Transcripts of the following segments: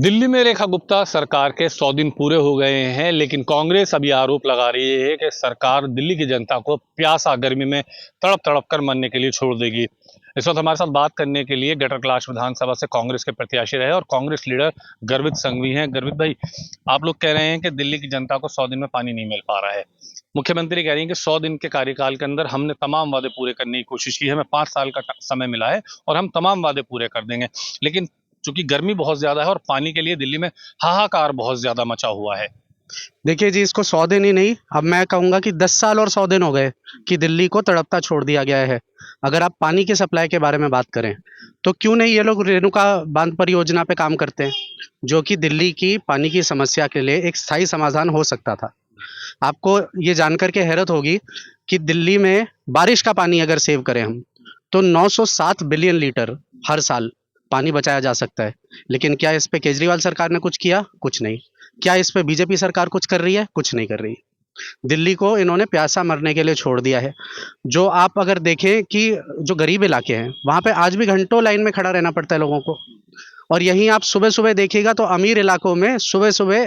दिल्ली में रेखा गुप्ता सरकार के 100 दिन पूरे हो गए हैं, लेकिन कांग्रेस अभी आरोप लगा रही है कि सरकार दिल्ली की जनता को प्यासा गर्मी में तड़प तड़प कर मरने के लिए छोड़ देगी। इस वक्त हमारे साथ बात करने के लिए गटर कैलाश विधानसभा से कांग्रेस के प्रत्याशी रहे और कांग्रेस लीडर गर्वित संघवी हैं। गर्वित भाई, आप लोग कह रहे हैं कि दिल्ली की जनता को 100 दिन में पानी नहीं मिल पा रहा है। मुख्यमंत्री कह रही हैं कि 100 दिन के कार्यकाल के अंदर हमने तमाम वादे पूरे करने की कोशिश की है, हमें 5 साल का समय मिला है और हम तमाम वादे पूरे कर देंगे। लेकिन चूंकि गर्मी बहुत ज्यादा है और पानी के लिए दिल्ली में हाहाकार बहुत ज्यादा मचा हुआ है। देखिए जी, इसको 100 दिन ही नहीं, अब मैं कहूँगा कि 10 साल और 100 दिन हो गए कि दिल्ली को तड़पता छोड़ दिया गया है। अगर आप पानी की सप्लाई के बारे में बात करें तो क्यों नहीं ये लोग रेणुका बांध परियोजना पे काम करते हैं, जो कि दिल्ली की पानी की समस्या के लिए एक स्थायी समाधान हो सकता था। आपको ये जानकर के हैरत होगी कि दिल्ली में बारिश का पानी अगर सेव करें हम, तो 907 बिलियन लीटर हर साल पानी बचाया जा सकता है। लेकिन क्या इस पे केजरीवाल सरकार ने कुछ किया? कुछ नहीं। क्या इस पे बीजेपी सरकार कुछ कर रही है? कुछ नहीं कर रही। दिल्ली को इन्होंने प्यासा मरने के लिए छोड़ दिया है। जो आप अगर देखें कि जो गरीब इलाके हैं वहाँ पे आज भी घंटों लाइन में खड़ा रहना पड़ता है लोगों को। और यहीं आप सुबह सुबह देखिएगा तो अमीर इलाकों में सुबह सुबह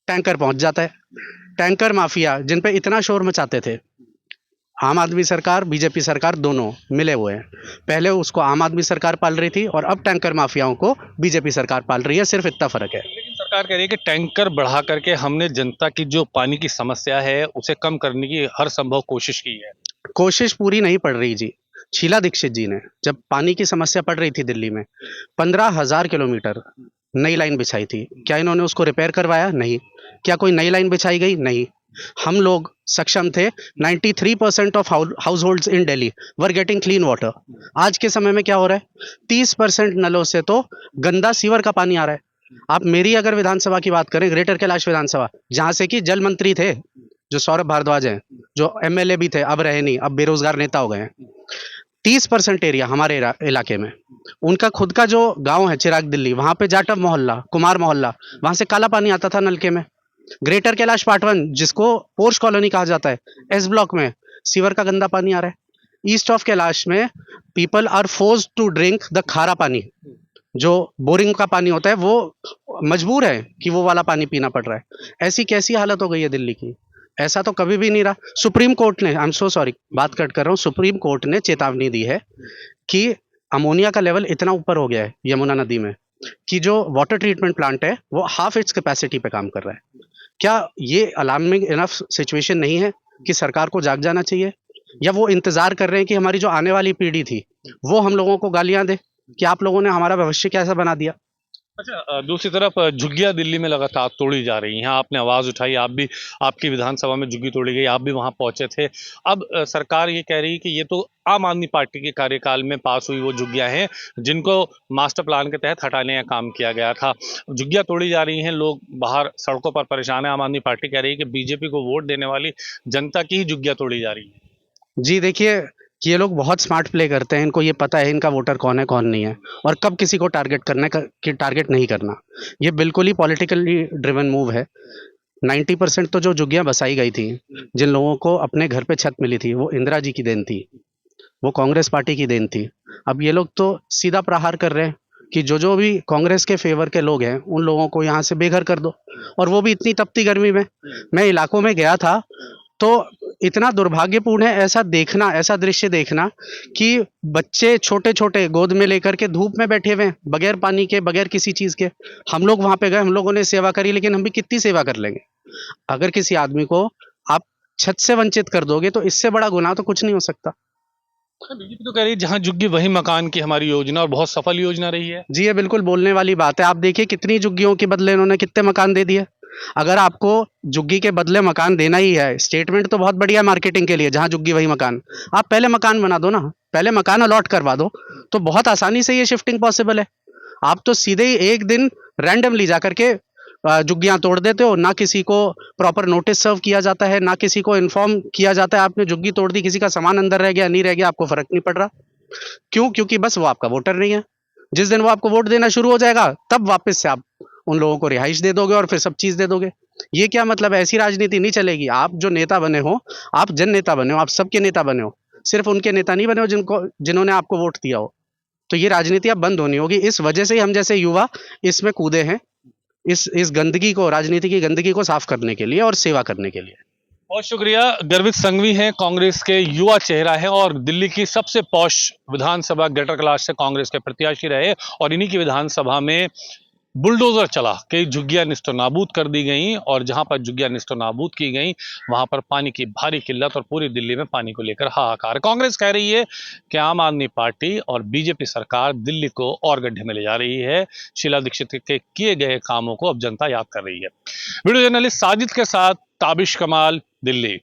टैंकर पहुंच जाता है। टैंकर माफिया जिन पे इतना शोर मचाते थे, आम आदमी सरकार बीजेपी सरकार दोनों मिले हुए हैं। पहले उसको आम आदमी सरकार पाल रही थी और अब टैंकर माफियाओं को बीजेपी सरकार पाल रही है, सिर्फ इतना फर्क है। लेकिन सरकार कह रही है कि टैंकर बढ़ा करके हमने जनता की जो पानी की समस्या है उसे कम करने की हर संभव कोशिश की है। कोशिश पूरी नहीं पड़ रही जी। शीला दीक्षित जी ने जब पानी की समस्या पड़ रही थी दिल्ली में, 15,000 किलोमीटर नई लाइन बिछाई थी। क्या इन्होंने उसको रिपेयर करवाया? नहीं। क्या कोई नई लाइन बिछाई गई? नहीं। हम लोग सक्षम थे। 93% of house holds in Delhi were getting clean water. आज के समय में क्या हो रहा है? 30% नलों से तो गंदा सीवर का पानी आ रहा है। आप मेरी अगर विधानसभा की बात करें, ग्रेटर कैलाश विधानसभा, जहां से कि जल मंत्री थे जो सौरभ भारद्वाज हैं, जो एमएलए भी थे, अब रहे नहीं, अब बेरोजगार नेता हो गए हैं। 30% एरिया हमारे इलाके में, उनका खुद का जो गांव है चिराग दिल्ली, वहां पे जाटव मोहल्ला, कुमार मोहल्ला, वहां से काला पानी आता था नलके में। ग्रेटर कैलाश पाटवन, जिसको पोर्श कॉलोनी कहा जाता है, एस ब्लॉक में सीवर का गंदा पानी आ रहा है। ईस्ट ऑफ कैलाश में people are forced to drink the khara pani. जो बोरिंग का पानी होता है वो मजबूर है कि वो वाला पानी पीना पड़ रहा है। ऐसी कैसी हालत हो गई है दिल्ली की? ऐसा तो कभी भी नहीं रहा। सुप्रीम कोर्ट ने, आई एम सो सॉरी बात कट कर रहा हूँ, सुप्रीम कोर्ट ने चेतावनी दी है कि अमोनिया का लेवल इतना ऊपर हो गया है यमुना नदी में कि जो वाटर ट्रीटमेंट प्लांट है वो हाफ इट्स कैपेसिटी पे काम कर रहा है। क्या ये अलार्मिंग इनफ सिचुएशन नहीं है कि सरकार को जाग जाना चाहिए? या वो इंतजार कर रहे हैं कि हमारी जो आने वाली पीढ़ी थी वो हम लोगों को गालियां दे कि आप लोगों ने हमारा भविष्य कैसा बना दिया? अच्छा, दूसरी तरफ झुग्गियां दिल्ली में लगातार तोड़ी जा रही हैं। आपने आवाज उठाई, आप भी, आपकी विधानसभा में झुग्गी तोड़ी गई, आप भी वहां पहुंचे थे। अब सरकार ये कह रही है कि ये तो आम आदमी पार्टी के कार्यकाल में पास हुई वो झुग्गियां हैं जिनको मास्टर प्लान के तहत हटाने का काम किया गया था। झुग्गियां तोड़ी जा रही हैं, लोग बाहर सड़कों पर परेशान है। आम आदमी पार्टी कह रही है कि बीजेपी को वोट देने वाली जनता की ही झुग्गियां तोड़ी जा रही है। जी देखिए, ये लोग बहुत स्मार्ट प्ले करते हैं। इनको ये पता है इनका वोटर कौन है कौन नहीं है और कब किसी को टारगेट करना है कि टारगेट नहीं करना। ये बिल्कुल ही पॉलिटिकली ड्रिवन मूव है। 90% तो जो झुग्गियां बसाई गई थी, जिन लोगों को अपने घर पे छत मिली थी, वो इंदिरा जी की देन थी, वो कांग्रेस पार्टी की देन थी। अब ये लोग तो सीधा प्रहार कर रहे हैं कि जो जो भी कांग्रेस के फेवर के लोग हैं उन लोगों को यहाँ से बेघर कर दो, और वो भी इतनी तपती गर्मी में। मैं इलाकों में गया था तो इतना दुर्भाग्यपूर्ण है ऐसा देखना, ऐसा दृश्य देखना कि बच्चे छोटे छोटे गोद में लेकर के धूप में बैठे हुए हैं, बगैर पानी के, बगैर किसी चीज के। हम लोग वहां पे गए, हम लोगों ने सेवा करी, लेकिन हम भी कितनी सेवा कर लेंगे? अगर किसी आदमी को आप छत से वंचित कर दोगे तो इससे बड़ा गुनाह तो कुछ नहीं हो सकता। बीजेपी तो कह रही है जहां झुग्गी वहीं मकान की हमारी योजना, और बहुत सफल योजना रही है। जी ये बिल्कुल बोलने वाली बात है। आप देखिए कितनी झुग्गियों के बदले इन्होंने कितने मकान दे दिए। अगर आपको झुग्गी के बदले मकान देना ही है, स्टेटमेंट तो बहुत बढ़िया मार्केटिंग के लिए, जहां झुग्गी वही मकान। आप पहले मकान बना दो ना, पहले मकान अलॉट करवा दो, तो बहुत आसानी से ये शिफ्टिंग पॉसिबल है। आप तो सीधे ही एक दिन रैंडमली जा करके झुग्गियां तोड़ देते हो। ना किसी को प्रॉपर नोटिस सर्व किया जाता है, ना किसी को इन्फॉर्म किया जाता है। आपने झुग्गी तोड़ दी, किसी का सामान अंदर रह गया नहीं रह गया आपको फर्क नहीं पड़ रहा। क्यों? क्योंकि बस वो आपका वोटर नहीं है। जिस दिन वो आपको वोट देना शुरू हो जाएगा तब वापस से आप उन लोगों को रिहाइश दे दोगे और फिर सब चीज दे दोगे। ये क्या मतलब है? ऐसी राजनीति नहीं चलेगी। आप जो नेता बने हो, आप जन नेता बने हो, आप सबके नेता बने हो, सिर्फ उनके नेता नहीं बने हो जिनको जिन्होंने आपको वोट दिया हो। तो ये राजनीति अब बंद होनी होगी। इस वजह से ही हम जैसे युवा इसमें कूदे हैं, इस गंदगी को, राजनीति की गंदगी को साफ करने के लिए और सेवा करने के लिए। बहुत शुक्रिया। गर्वित संघवी हैं, कांग्रेस के युवा चेहरा है और दिल्ली की सबसे पॉश विधानसभा ग्रेटर कैलाश से कांग्रेस के प्रत्याशी रहे और इन्हीं की विधानसभा में बुलडोजर चला, कई झुग्गियां निस्तो नाबूद कर दी गई और जहां पर झुग्गियां निस्तो नाबूद की गई वहां पर पानी की भारी किल्लत और पूरी दिल्ली में पानी को लेकर हाहाकार। कांग्रेस कह रही है कि आम आदमी पार्टी और बीजेपी सरकार दिल्ली को और गड्ढे में ले जा रही है। शीला दीक्षित के किए गए कामों को अब जनता याद कर रही है। वीडियो जर्नलिस्ट साजिद के साथ ताबिश कमाल, दिल्ली।